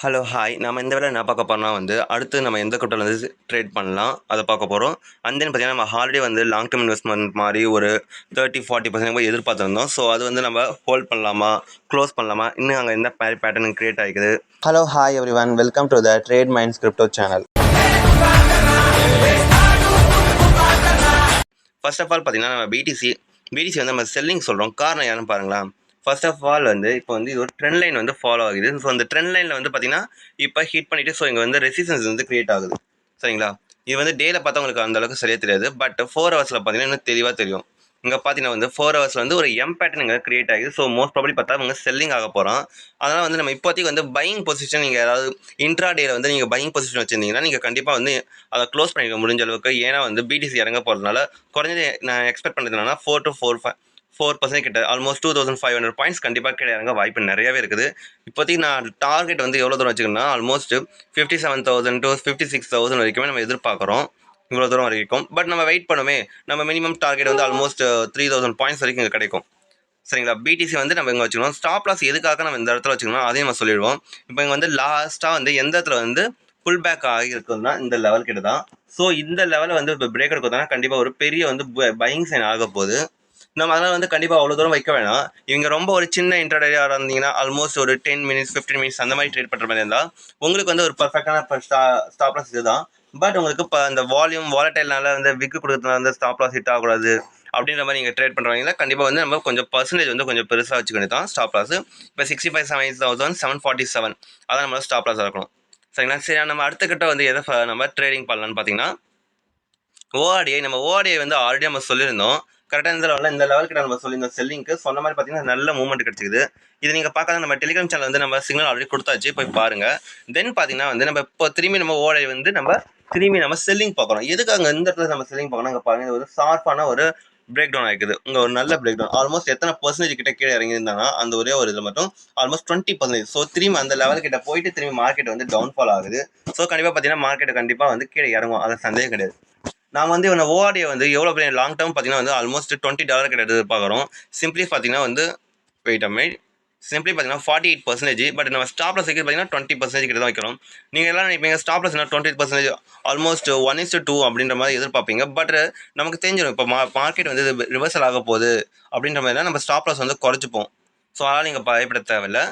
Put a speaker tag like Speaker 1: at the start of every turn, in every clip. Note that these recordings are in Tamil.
Speaker 1: Hello, hi. நம்ம இந்த வேள என்ன பார்க்க போறோம்னா அடுத்து நம்ம எந்த கிரிப்டோல ட்ரேட் பண்ணலாம், அத பார்க்க போறோம். அண்ட் தென் பார்த்தீங்கன்னா, நம்ம ஆல்ரெடி லாங் டெர்ம் இன்வெஸ்ட்மென்ட் மாரி ஒரு 30, 40% எதிர்பார்த்திருந்தோம். ஸோ அது நம்ம ஹோல்ட் பண்ணலாமா? குளோஸ் பண்ணலாமா? இன்னும் அங்க என்ன மாரி பேட்டர்ன் கிரியேட் ஆகிக்குது? Hello, hi everyone. Welcome to the Trade Minds crypto channel. First of all பார்த்தீங்கன்னா, நம்ம பிடிசி நம்ம செல்லிங் சொல்றோம். காரணம் யாருன்னு பாருங்களேன். ஃபர்ஸ்ட் ஆஃப் ஆல் இப்போ இது ஒரு ட்ரெண்ட் லைன் ஃபாலோ ஆகுது. ஸோ அந்த ட்ரெண்ட் லைன்ல பார்த்தீங்கன்னா, இப்போ ஹிட் பண்ணிட்டு ஸோ இங்க ரெசிஸ்டன்ஸ் கிரியேட் ஆகுது. சரிங்களா? இது டேல பார்த்தா உங்களுக்கு அந்த அளவுக்கு சரியா தெரியாது. பட் 4 ஹவர்ஸ்ல பார்த்தீங்கன்னா இன்னும் தெளிவா தெரியும். இங்க பார்த்தீங்கன்னா 4 ஹவர்ஸ்ல ஒரு எம் பேட்டர்ன் இங்க கிரியேட் ஆகுது. ஸோ மோஸ்ட் ப்ராபபிலி பார்த்தா இவங்க செல்லிங் ஆக போறான். அதனால நம்ம இப்போதைக்கு பையிங் பொசிஷன் நீங்க ஏதாவது இன்ட்ரா டேல நீங்க பையிங் பொசிஷன் வச்சிருந்தீங்கன்னா, நீங்க கண்டிப்பா அத க்ளோஸ் பண்ணிக்க முடிஞ்ச அளவுக்கு. ஏன்னா பிடிசி இறங்க போறதுனால குறைஞ்சது நான் எக்ஸ்பெக்ட் பண்றது என்னன்னா 4 to 4% கிட்ட ஆல்மோஸ்ட் 2500 பாயிண்ட்ஸ் கண்டிப்பா கீழே இறங்க வாய்ப்பு நிறையவே இருக்குது. இப்போதைக்கு நான் டார்கெட் எவ்வளவு தூரம் வச்சுக்கணும்னா ஆல்மோஸ்ட் 57,000 to 56,000 வரைக்குமே நம்ம எதிர்பார்க்குறோம். இவ்வளோ தூரம் வரைக்கும். பட் நம்ம வெயிட் பண்ணுமே. நம்ம மினிமம் டார்கெட் ஆல்மோஸ்ட் 3000 பாயிண்ட்ஸ் வரைக்கும் இங்கே கிடைக்கும். சரிங்களா? பிடிசி நம்ம இங்கே வச்சுக்கணும். ஸ்டாப் லாஸ் எதுக்காக நம்ம இந்த இடத்துல வச்சுக்கணும் அதையும் நம்ம சொல்லிடுவோம். இப்போ இங்கே லாஸ்ட்டாக எந்த இடத்துல புல் பேக் ஆகிருக்குன்னா இந்த லெவல் கிட்ட தான். ஸோ இந்த லெவலில் இப்போ பிரேக் எடுக்கிறதுனா கண்டிப்பாக ஒரு பெரிய பையிங் சைன் ஆக போகுது. நம்ம அதனால் கண்டிப்பாக அவ்வளோ தூரம் வைக்க வேணாம். இவங்க ரொம்ப ஒரு சின்ன இன்ட்ராடேயாக இருந்தீங்கன்னா ஆல்மோஸ்ட் ஒரு 10 மினிட்ஸ் 15 மினிட்ஸ் அந்த மாதிரி ட்ரேட் பண்ணுற மாதிரி இருந்தால் உங்களுக்கு ஒரு பர்ஃபெக்டான ஸ்டாப் லாஸ் இதுதான். பட் உங்களுக்கு இப்போ அந்த வாலட்டைல்னால விக்கு கொடுக்கறதுனால ஸ்டாப் லாஸ் ஹிட் ஆகக்கூடாது அப்படின்ற மாதிரி நீங்கள் ட்ரேட் பண்ணுறவங்களா கண்டிப்பாக நம்ம கொஞ்சம் பர்சன்டேஜ் கொஞ்சம் பெருசாக வச்சுக்கணும் தான் ஸ்டாப் லாஸ். இப்போ 65,747 அதான் நம்மளோட ஸ்டாப் லாஸாக இருக்கணும். சரிங்களா? சரி, நம்ம அடுத்த கிட்ட எதை நம்ம ட்ரேடிங் பண்ணலான்னு பார்த்தீங்கன்னா ஓஆர்டிஐ. நம்ம ஓஆர்டிஐ ஆல்ரெடி நம்ம சொல்லியிருந்தோம். கரெக்டாக இந்த லெவல் கிட்ட நம்ம சொல்லியிருந்தோம் செல்லிங்க்கு. சொன்ன மாதிரி பார்த்தீங்கன்னா நல்ல மூவ்மெண்ட் கிடைச்சிது. இது நீங்கள் பார்க்காத நம்ம டெலிகிராம் சேனல் நம்ம சிக்னல் ஆல்ரெடி கொடுத்தாச்சு, போய் பாருங்க. தென் பார்த்தீங்கன்னா நம்ம இப்போ திரும்பி நம்ம ஓஆர்டிஐ நம்ம திரும்பி நம்ம செல்லிங் பார்க்குறோம். எதுக்கு அங்கே இந்த இடத்துல நம்ம செல்லிங் பார்க்கணும்? அங்கே பாருங்க ஒரு ஷார்ப்பான ஒரு பிரேக் டவுன் ஆகிக்குது. இங்கே ஒரு நல்ல பிரேக் டவுன் ஆல்மோஸ்ட் எத்தனை பர்சன்டேஜ் கிட்ட கீழே இறங்கியிருந்தாங்கன்னா அந்த ஒரே ஒரு இதில் மட்டும் ஆல்மோஸ்ட் 20%. ஸோ திரும்பி அந்த லெவல் கிட்ட போயிட்டு திரும்பி மார்க்கெட் டவுன்ஃபால் ஆகுது. ஸோ கண்டிப்பாக பார்த்தீங்கன்னா மார்க்கெட் கண்டிப்பாக கீழே இறங்கும், அது சந்தேகம் கிடையாது. நான் இவனை ஓஆர்டியை எவ்வளோ பெரிய லாங் டேர்ம் பார்த்தீங்கன்னா ஆல்மோஸ்ட் $20 கிட்ட எதிர்பார்க்குறோம். சிம்பிளி பார்த்தீங்கன்னா வெயிட் அ மினிட். சிம்பிளி பார்த்தீங்கன்னா 48%. பட் நம்ம ஸ்டாப் லாஸ் பார்த்தீங்கன்னா 20% கிட்ட தான் வைக்கிறோம். நீங்கள் எல்லாம் நினைப்பீங்க ஸ்டாப் லாஸ்னா 20% ஆல்மோஸ்ட் 1:2 அப்படின்ற மாதிரி எதிர்பார்ப்பீங்க. பட் நமக்கு தெரிஞ்சிடும் இப்போ மார்க்கெட் ரிவர்சல் ஆக போகுது அப்படின்ற மாதிரி தான் நம்ம ஸ்டாப் லாஸ் குறைச்சிப்போம். ஸோ அதனால் நீங்கள் பயப்பட தேவையில்லை.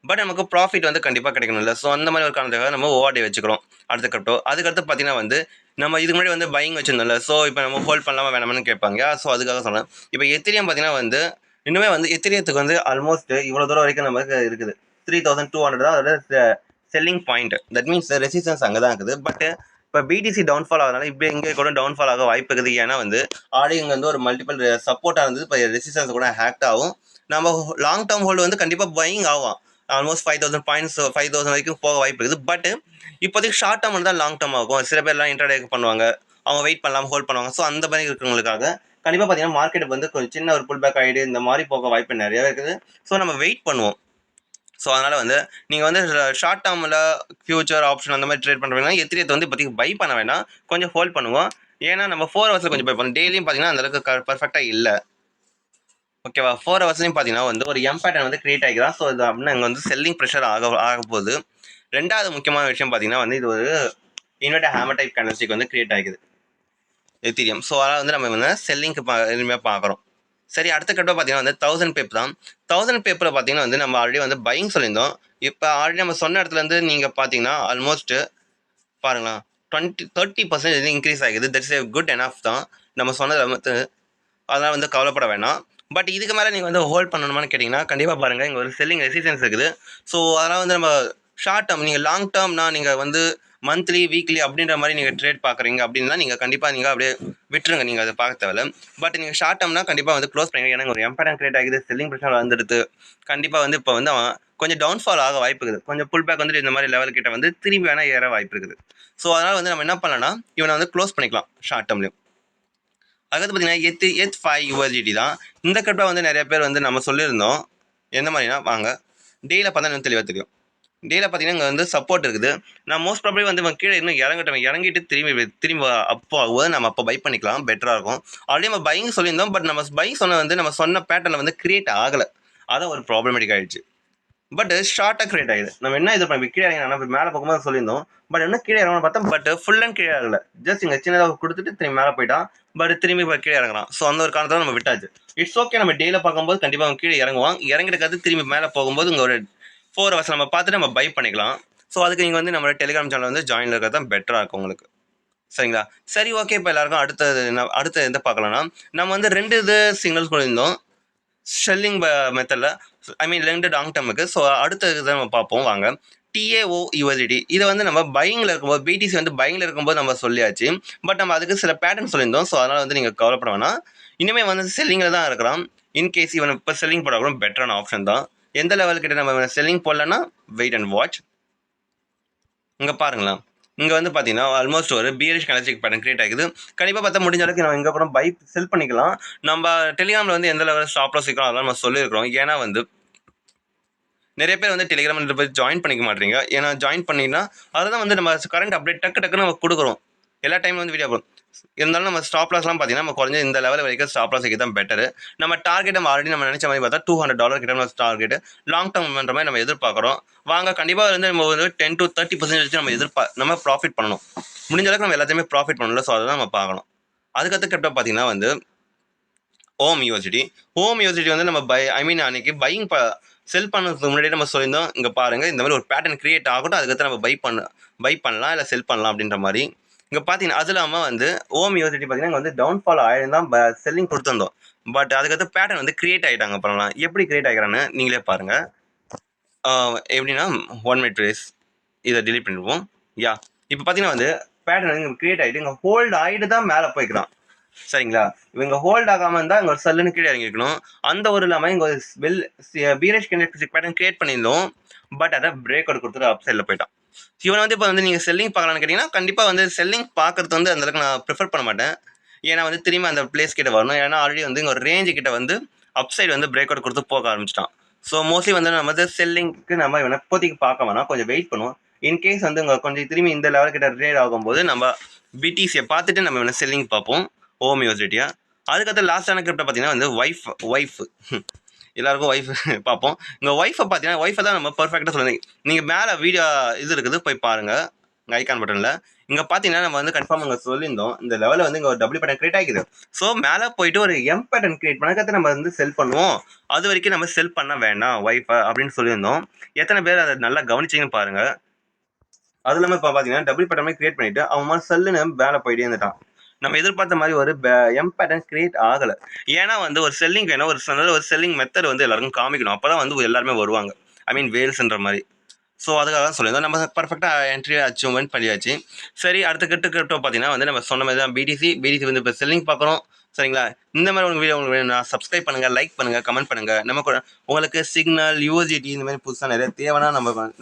Speaker 1: பட் நமக்கு ப்ராஃபிட் கண்டிப்பாக கிடைக்கணும்ல. ஸோ அந்த மாதிரி ஒரு காரணத்துக்காக நம்ம ஓஆர்டி வச்சுக்கிறோம். அடுத்த கிரிப்டோ அதுக்கடுத்து பார்த்தீங்கன்னா நம்ம இதுக்கு முன்னாடி பையிங் வச்சிருந்தோம்ல. ஸோ இப்போ நம்ம ஹோல்ட் பண்ணலாமா வேணாமான்னு கேட்பாங்க. ஸோ அதுக்காக சொன்னேன். இப்போ எத்திரியம் பார்த்தீங்கன்னா இன்னுமே எத்திரியத்துக்கு ஆல்மோஸ்ட் இவ்வளோ தூரம் வரைக்கும் நமக்கு இருக்குது. 3200 தான் அதோட selling point. That means resistance அங்கே தான் இருக்குது. பட் இப்போ பிடிசி டவுன்ஃபால் ஆகிறதுனால இப்போ இங்கே கூட டவுன்ஃபால் ஆக வாய்ப்பு இருக்குது. ஏன்னா ஆல்ரெடி இங்கே ஒரு மல்டிபிள் சப்போர்ட்டாக இருந்தது. இப்போ ரெசிஸ்டன்ஸ் கூட ஹேக்ட் ஆகும். நம்ம லாங் டேர்ம் ஹோல்டு கண்டிப்பாக பையிங் ஆகும். ஆல்மோஸ்ட் 5000 பாயிண்ட்ஸ் 5000 வரைக்கும் போக வாய்ப்பு இருக்குது. பட் இப்போதைக்கு ஷார்ட் டேர்ம் தான் லாங் டேர்ம் ஆகும். சில பேர்லாம் இன்ட்ராடே பண்ணுவாங்க, அவங்க வெயிட் பண்ணலாம் ஹோல்ட் பண்ணுவாங்க. ஸோ அந்த மாதிரி இருக்கிறவங்களுக்காக கண்டிப்பாக பார்த்தீங்கன்னா மார்க்கெட் கொஞ்சம் சின்ன ஒரு புல் பேக் ஆகிடு இந்த மாதிரி போக வாய்ப்பு நிறையவே இருக்குது. ஸோ நம்ம வெயிட் பண்ணுவோம். ஸோ அதனால் நீங்கள் ஷார்ட் டேர்மில் ஃபியூச்சர் ஆப்ஷன் அந்த மாதிரி ட்ரேட் பண்ணுறீங்கன்னா எத்திரியத்தை இப்போதைக்கு பை பண்ண வேணாம், கொஞ்சம் ஹோல்ட் பண்ணுவோம். ஏன்னா நம்ம 4 ஹவர்ஸில் கொஞ்சம் பை பண்ணுவோம். டெய்லியும் பார்த்தீங்கன்னா அந்தளவுக்கு பர்ஃபெக்டாக இல்லை. ஓகேவா? 4 ஹவர்ஸ்லையும் பார்த்தீங்கன்னா ஒரு எம் பேட்டர்ன் கிரியேட் ஆகிக்கலாம். ஸோ இது அப்படின்னா இங்கே செல்லிங் ப்ரெஷர் ஆக போகுது. ரெண்டாவது முக்கியமான விஷயம் பார்த்தீங்கன்னா இது ஒரு inverted hammer type candlestick create ஆகிக்குது எத்திரியம். ஸோ அதனால் நம்ம செல்லிங்க்கு இனிமேல் பார்க்குறோம். சரி, அடுத்த கட்ட பார்த்தீங்கன்னா 1000 பேப்பர் தான். 1000 பேப்பரை பார்த்தீங்கன்னா நம்ம ஆல்ரெடி பையிங் சொல்லியிருந்தோம். இப்போ ஆல்ரெடி நம்ம சொன்ன இடத்துலேருந்து நீங்கள் பார்த்தீங்கன்னா ஆல்மோஸ்ட் பாருங்களா 30% இன்க்ரீஸ் ஆகிக்குது. தட்ஸ் ஏ குட் எனஃப் தான் நம்ம சொன்னது. அதனால் கவலைப்பட வேணாம். பட் இதுக்கு மேலே நீங்கள் ஹோல்ட் பண்ணணுமான்னு கேட்டிங்கன்னா கண்டிப்பாக பாருங்கள் இங்கே ஒரு செல்லிங் ரெசிஸ்டன்ஸ் இருக்குது. ஸோ அதனால் நம்ம ஷார்ட் டேர்ம் நீங்கள் லாங் டேர்ம்னா நீங்கள் மந்த்லி வீக்லி அப்படின்ற மாதிரி நீங்கள் ட்ரேட் பார்க்குறீங்க அப்படின்னா நீங்கள் கண்டிப்பாக நீங்கள் அப்படியே விட்டுருங்க, நீங்கள் அதை பார்க்க தேவையில்ல. பட் நீங்கள் ஷார்ட் டேர்ம்னா கண்டிப்பாக க்ளோஸ் பண்ணிங்க. ஏன்னா ஒரு எம்பேட்டர் கிரியேட் ஆகிது, செல்லிங் ப்ரெஷர் வந்துடுது. கண்டிப்பாக இப்போ அவன் கொஞ்சம் டவுன்ஃபால் ஆக வாய்ப்பு இருக்குது. கொஞ்சம் புல் பேக் இந்த மாதிரி லெவல் கிட்ட திரும்பி வேணால் ஏற வாய்ப்பு இருக்குது. ஸோ அதனால் நம்ம என்ன பண்ணலாம்னா இவனை க்ளோஸ் பண்ணிக்கலாம் ஷார்ட் டேர்ம்லையும். அதுக்கு பார்த்தீங்கன்னா ETH5 USDT தான். இந்த கிரிப்டோ நிறைய பேர் நம்ம சொல்லியிருந்தோம். எந்த மாதிரினா வாங்க டேயில் பார்த்தா இன்னும் தெளிவாக தெரியும். டேயில் பார்த்தீங்கன்னா இங்கே சப்போர்ட் இருக்குது. நான் மோஸ்ட் ப்ராபபிலி இவன் கீழே இன்னும் இறங்கிட்டு திரும்பி அப்போ ஆகுது. நம்ம அப்போ பை பண்ணிக்கலாம், பெட்டராக இருக்கும். ஆல்ரெடி நம்ம பையிங் சொல்லியிருந்தோம். பட் நம்ம பை சொன்ன நம்ம சொன்ன பேட்டர்னில் கிரியேட் ஆகலை. அதான் ஒரு ப்ராப்ளமேட்டிக் ஆகிடுச்சு. பட் ஷார்ட்டாக கிரியேட் ஆகுது. நம்ம என்ன இது பண்ணி கீழே இறங்க நம்ம மேலே போகும்போது சொல்லியிருந்தோம். பட் என்ன கீழே இறங்கணும் பார்த்தா பட் ஃபுல் அண்ட் கீழே இறங்கல. ஜஸ்ட் இங்கே சின்னதாக கொடுத்துட்டு திரும்பி மேலே போயிட்டான். பட் திரும்பி இப்போ கீழே இறங்குறான். ஸோ அந்த ஒரு காரணத்தை நம்ம விட்டாச்சு. இட்ஸ் ஓகே, நம்ம டெய்லியில் பார்க்கும்போது கண்டிப்பாக அவன் கீழே இறங்குவான். இறங்கிட்டு திரும்பி மேலே போகும்போது இங்கே ஒரு 4 ஹவர்ஸ் நம்ம பார்த்துட்டு நம்ம பை பண்ணிக்கலாம். ஸோ அதுக்கு நீங்கள் வந்து நம்ம டெலிகிராம் சேனல் வந்து ஜாயின் இருக்கிறது தான் பெட்டராக இருக்கும் உங்களுக்கு. சரிங்களா? சரி, ஓகே. இப்போ எல்லாருக்கும் அடுத்த எந்த பார்க்கலாம்னா, நம்ம வந்து 2 சிக்னல்ஸ் கொடுத்துருந்தோம் ஷெல்லிங் மெத்தடில். ஐ மீன் 2 லாங் டேர்முக்கு. ஸோ அடுத்த இதை நம்ம பார்ப்போம் வாங்க. TAO USDT இதை வந்து நம்ம பையிங்கில் இருக்கும்போது BTC வந்து பையிங்கில் இருக்கும்போது நம்ம சொல்லியாச்சு. பட் நம்ம அதுக்கு சில பேட்டர்ன் சொல்லியிருந்தோம். ஸோ அதனால் வந்து நீங்கள் கவலைப்பட வேணாம். இனிமேல் வந்து செல்லிங்கில் தான் இருக்கிறோம். இன்கேஸ் இவன் இப்போ செல்லிங் போட கூட பெட்டரான ஆப்ஷன் தான். எந்த லெவல் கிட்ட நம்ம செல்லிங் போடலன்னா வெயிட் அண்ட் வாட்ச். இங்கே பாருங்களேன், இங்கே வந்து பார்த்தீங்கன்னா ஆல்மோஸ்ட் ஒரு பியரிஷ் கலர்ஜிக் பேட்டர்ன் கிரியேட் ஆகுது. கண்டிப்பாக பார்த்தா முடிஞ்ச அளவுக்கு நம்ம இங்கே கூட பை செல் பண்ணிக்கலாம். நம்ம டெலிகிராமில் வந்து எந்த லெவலில் ஸ்டாப் லாஸ் வைக்கிறோம் அதெல்லாம் நம்ம சொல்லியிருக்கிறோம். ஏன்னா வந்து நிறைய பேர் வந்து டெலிகிராமில் போய் ஜாயின் பண்ணிக்க மாட்டீங்க. ஏன்னா ஜாயின் பண்ணிங்கன்னா அதுதான் வந்து நம்ம கரண்ட் அப்டேட் டக்குன்னு நம்ம கொடுக்குறோம். எல்லா டைமும் வந்து வீடியோ போடும். இருந்தாலும் நம்ம ஸ்டாப் லாஸ்லாம் பார்த்தீங்கன்னா நம்ம குறைஞ்ச இந்த லெவல் வரைக்கும் ஸ்டாப் லாஸ் வைக்க தான் பெட்டர். நம்ம டார்கெட் நம்ம ஆல்ரெடி நம்ம நினச்ச மாதிரி பார்த்தா $200 கிட்ட நம்ம டார்கெட் லாங் டேர்ம் பண்ணுற மாதிரி நம்ம எதிர்பார்க்குறோம். வாங்க, கண்டிப்பாக வந்து நம்ம வந்து 10 to 30% வச்சு நம்ம ப்ராஃபிட் பண்ணணும். முடிஞ்ச அளவுக்கு நம்ம எல்லாத்தையுமே ப்ராஃபிட் பண்ணல. ஸோ அதை தான் நம்ம பார்க்கணும். அதுக்கடுத்து கிரிப்டோ பார்த்தீங்கன்னா வந்து ஓம் யூஎஸ்டிடி வந்து நம்ம அன்னைக்கு பையிங் செல் பண்ணதுக்கு முன்னாடி நம்ம சொல்லியிருந்தோம். இங்கே பாருங்கள், இந்த மாதிரி ஒரு பேட்டர்ன் கிரியேட் ஆகட்டும், அதுக்கடுத்து நம்ம பை பண்ணலாம் இல்லை செல் பண்ணலாம் அப்படின்ற மாதிரி. இங்கே பார்த்தீங்கன்னா அது இல்லாமல் வந்து ஓம் யூஎஸ்டிடி பார்த்தீங்கன்னா இங்கே வந்து டவுன்ஃபால் ஆயிருந்தான் செல்லிங் கொடுத்துருந்தோம். பட் அதுக்கடுத்து பேட்டர்ன் வந்து கிரியேட் ஆகிட்டாங்க. அப்புறம்லாம் எப்படி கிரியேட் ஆகிறான்னு நீங்களே பாருங்கள். எப்படின்னா 1 minute ரேஸ் இதை டிலீட் பண்ணிடுவோம். இப்போ பார்த்தீங்கன்னா வந்து பேட்டர்ன் வந்து இங்கே கிரியேட் ஆகிட்டு இங்கே ஹோல்டு ஆகிட்டு தான் மேலே போய்க்கலாம். சரிங்களா? இவங்க ஹோல்ட் ஆகாமல் இருந்தால் இங்கே ஒரு செல்லுன்னு கீழே இறங்கிருக்கணும். அந்த ஒரு இல்லாமல் இங்கே ஒரு பீரேஷ் பேட்டர்ன் கிரியேட் பண்ணியிருந்தோம். பட் அதை பிரேக் அவுட் கொடுத்துட்டு அப் சைடில் போயிட்டான். இவனை வந்து இப்போ வந்து நீங்கள் செல்லிங் பார்க்கலான்னு கேட்டிங்கன்னா கண்டிப்பாக வந்து செல்லிங் பார்க்குறது வந்து அந்தளவுக்கு நான் ப்ரிஃபர் பண்ண மாட்டேன். ஏன்னா வந்து திரும்பி அந்த பிளேஸ் கிட்ட வரணும். ஏன்னா ஆல்ரெடி வந்து இங்கே ஒரு ரேஞ்சு கிட்ட வந்து அப் சைடு வந்து பிரேக் அவுட் கொடுத்து போக ஆரம்பிச்சிட்டான். ஸோ மோஸ்ட்லி வந்து நம்ம வந்து செல்லிங்க்கு நம்ம இவனை இப்போதைக்கு பார்க்க வேணாம், கொஞ்சம் வெயிட் பண்ணுவோம். இன்கேஸ் வந்து இங்கே கொஞ்சம் திரும்பி இந்த லெவல் கிட்ட ரேட் ஆகும்போது நம்ம பிடிசியை பார்த்துட்டு நம்ம இவனை செல்லிங் பார்ப்போம். ஓம் யூஎஸ்டிடியா. அதுக்கடுத்து லாஸ்டான கிரிப்டோ பார்த்தீங்கன்னா வந்து ஒய்ஃப் எல்லாருக்கும் ஒய்ஃப் பார்ப்போம். இங்கே ஒய்ஃபை பார்த்தீங்கன்னா ஒய்ஃபை தான் நம்ம பர்ஃபெக்டாக சொல்லுங்க. நீங்கள் மேலே வீடியோ இது இருக்குது போய் பாருங்கள் ஐகான் பட்டனில். இங்கே பார்த்தீங்கன்னா நம்ம வந்து கன்ஃபார்ம் இங்கே சொல்லியிருந்தோம் இந்த லெவலில் வந்து இங்கே ஒரு டபுள் பேட்டர்ன் கிரியேட் ஆகிக்குது. ஸோ மேலே போயிட்டு ஒரு எம் பேட்டர்ன் கிரியேட் பண்ணதுக்கு நம்ம வந்து செல் பண்ணுவோம். அது வரைக்கும் நம்ம செல் பண்ண வேண்டாம் ஒய்ஃபை அப்படின்னு சொல்லியிருந்தோம். எத்தனை பேர் அதை நல்லா கவனிச்சிங்கன்னு பாருங்கள். அது இல்லாமல் இப்போ பார்த்தீங்கன்னா டபுள் பேட்டர்ன் கிரியேட் பண்ணிவிட்டு அவன் செல்லுன்னு மேலே போயிட்டே இருந்துட்டான். நம்ம எதிர்பார்த்த மாதிரி ஒரு எம் பேட்டர்ன் கிரியேட் ஆகலை. ஏன்னா வந்து ஒரு செல்லிங் வேணும், ஒரு செல்லிங் மெத்தட் வந்து எல்லாருக்கும் காமிக்கணும். அப்போ தான் வந்து எல்லாருமே வருவாங்க. ஐ மீன் வேல்ஸ்ன்ற மாதிரி. ஸோ அதுக்காக தான் சொல்லியிருந்தோம். நம்ம பர்ஃபெக்டாக என்ட்ரி அச்சீவ்மெண்ட் பண்ணியாச்சு. சரி, அடுத்த கிரிப்டோ பார்த்தீங்கன்னா வந்து நம்ம சொன்ன மாதிரி தான் பிடிசி வந்து இப்போ செல்லிங் பார்க்குறோம். சரிங்களா? இந்த மாதிரி ஒரு வீடியோ உங்களுக்கு வேணும், சப்ஸ்கிரைப் பண்ணுங்கள், லைக் பண்ணுங்கள், கமெண்ட் பண்ணுங்கள். உங்களுக்கு சிக்னல் USDT இந்த மாதிரி புதுசாக நிறைய தேவைன்னா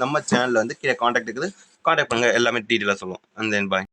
Speaker 1: நம்ம சேனலில் வந்து கீழே காண்டாக்ட் இருக்குது. காண்டாக்ட் பண்ணுங்கள், எல்லாமே டீட்டெயிலாக சொல்லுவோம். And then bye.